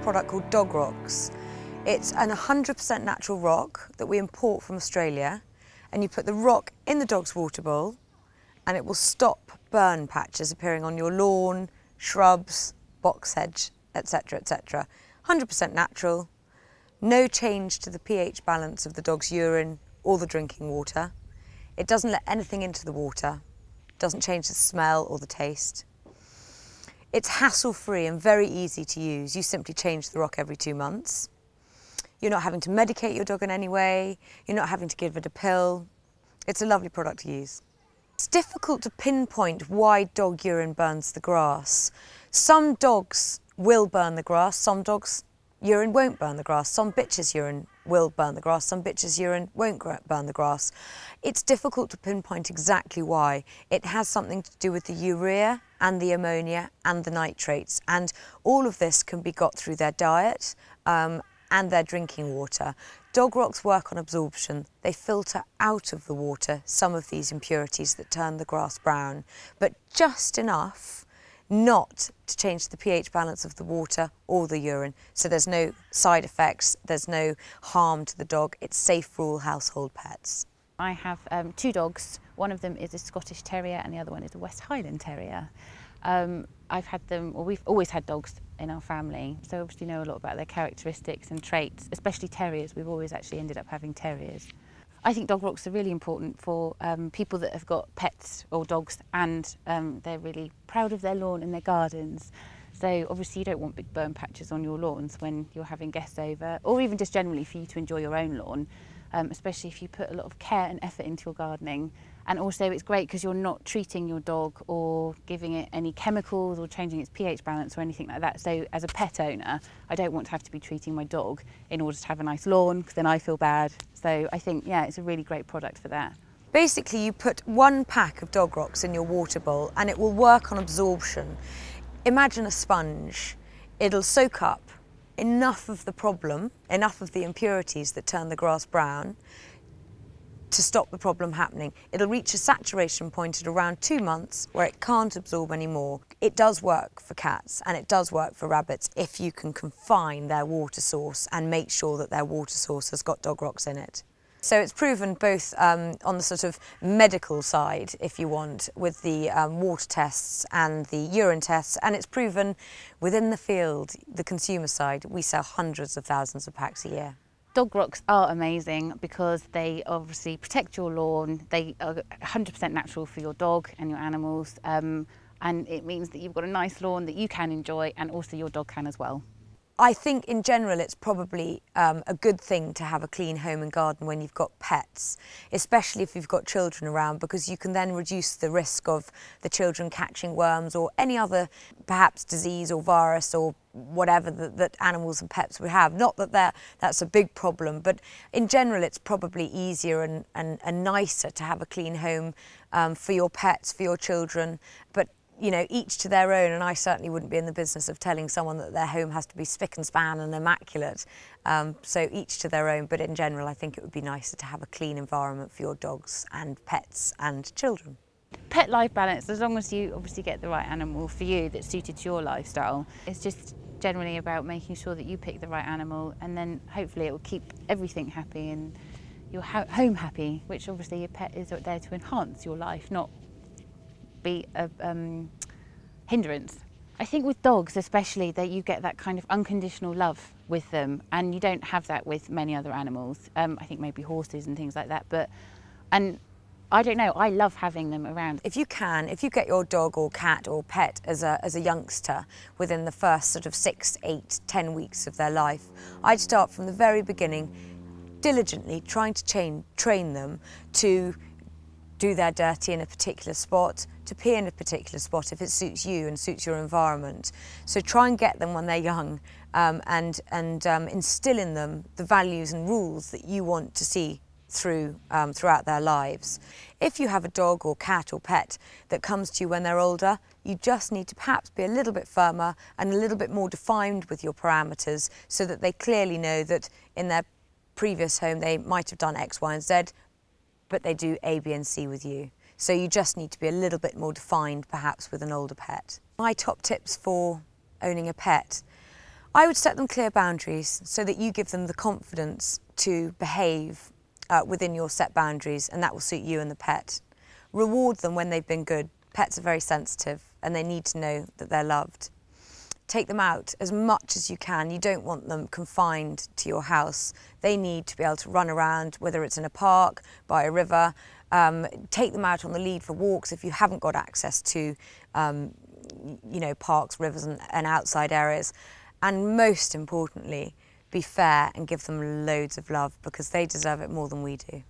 product called Dog Rocks. It's an 100% natural rock that we import from Australia, and you put the rock in the dog's water bowl and it will stop burn patches appearing on your lawn, shrubs, box hedge, etc, etc. 100% natural, no change to the pH balance of the dog's urine or the drinking water. It doesn't let anything into the water, doesn't change the smell or the taste. It's hassle-free and very easy to use. You simply change the rock every 2 months. You're not having to medicate your dog in any way. You're not having to give it a pill. It's a lovely product to use. It's difficult to pinpoint why dog urine burns the grass. Some dogs will burn the grass, some dogs' urine won't burn the grass. Some bitches' urine will burn the grass, some bitches' urine won't burn the grass. It's difficult to pinpoint exactly why. It has something to do with the urea and the ammonia and the nitrates, and all of this can be got through their diet and their drinking water. Dog rocks work on absorption. They filter out of the water some of these impurities that turn the grass brown, but just enough not to change the pH balance of the water or the urine. So there's no side effects, there's no harm to the dog. It's safe for all household pets. I have 2 dogs. One of them is a Scottish Terrier and the other one is a West Highland Terrier. I've had them, well, we've always had dogs in our family, so obviously know a lot about their characteristics and traits, especially terriers. We've always actually ended up having terriers. I think dog rocks are really important for people that have got pets or dogs and they're really proud of their lawn and their gardens. So obviously you don't want big burn patches on your lawns when you're having guests over, or even just generally for you to enjoy your own lawn, especially if you put a lot of care and effort into your gardening. And also it's great because you're not treating your dog or giving it any chemicals or changing its pH balance or anything like that. So as a pet owner, I don't want to have to be treating my dog in order to have a nice lawn, because then I feel bad. So I think, yeah, it's a really great product for that. Basically, you put 1 pack of dog rocks in your water bowl and it will work on absorption. Imagine a sponge. It'll soak up enough of the problem, enough of the impurities that turn the grass brown, to stop the problem happening. It'll reach a saturation point at around 2 months where it can't absorb anymore. It does work for cats and it does work for rabbits if you can confine their water source and make sure that their water source has got dog rocks in it. So it's proven both on the sort of medical side, if you want, with the water tests and the urine tests, and it's proven within the field, the consumer side. We sell hundreds of thousands of packs a year. Dog rocks are amazing because they obviously protect your lawn. They are 100% natural for your dog and your animals, and it means that you've got a nice lawn that you can enjoy and also your dog can as well. I think in general it's probably a good thing to have a clean home and garden when you've got pets, especially if you've got children around, because you can then reduce the risk of the children catching worms or any other perhaps disease or virus or whatever that animals and pets would have. Not that that's a big problem, but in general it's probably easier and nicer to have a clean home for your pets, for your children. But you know, each to their own, and I certainly wouldn't be in the business of telling someone that their home has to be spick and span and immaculate. So each to their own, but in general I think it would be nicer to have a clean environment for your dogs and pets and children. Pet life balance, as long as you obviously get the right animal for you that's suited to your lifestyle. It's just generally about making sure that you pick the right animal, and then hopefully it will keep everything happy and your home happy, which obviously your pet is there to enhance your life, not be a hindrance. I think with dogs especially, that you get that kind of unconditional love with them, and you don't have that with many other animals. I think maybe horses and things like that, and I don't know, I love having them around. If you get your dog or cat or pet as a youngster within the first sort of 6, 8, 10 weeks of their life, I'd start from the very beginning, diligently trying to train them to do their dirty in a particular spot, to pee in a particular spot if it suits you and suits your environment. So try and get them when they're young and instill in them the values and rules that you want to see throughout their lives. If you have a dog or cat or pet that comes to you when they're older, you just need to perhaps be a little bit firmer and a little bit more defined with your parameters, so that they clearly know that in their previous home they might have done X, Y and Z, but they do A, B and C with you. So you just need to be a little bit more defined perhaps with an older pet. My top tips for owning a pet. I would set them clear boundaries so that you give them the confidence to behave within your set boundaries, and that will suit you and the pet. Reward them when they've been good. Pets are very sensitive and they need to know that they're loved. Take them out as much as you can. You don't want them confined to your house. They need to be able to run around, whether it's in a park, by a river. Take them out on the lead for walks if you haven't got access to parks, rivers and outside areas. And most importantly, be fair and give them loads of love, because they deserve it more than we do.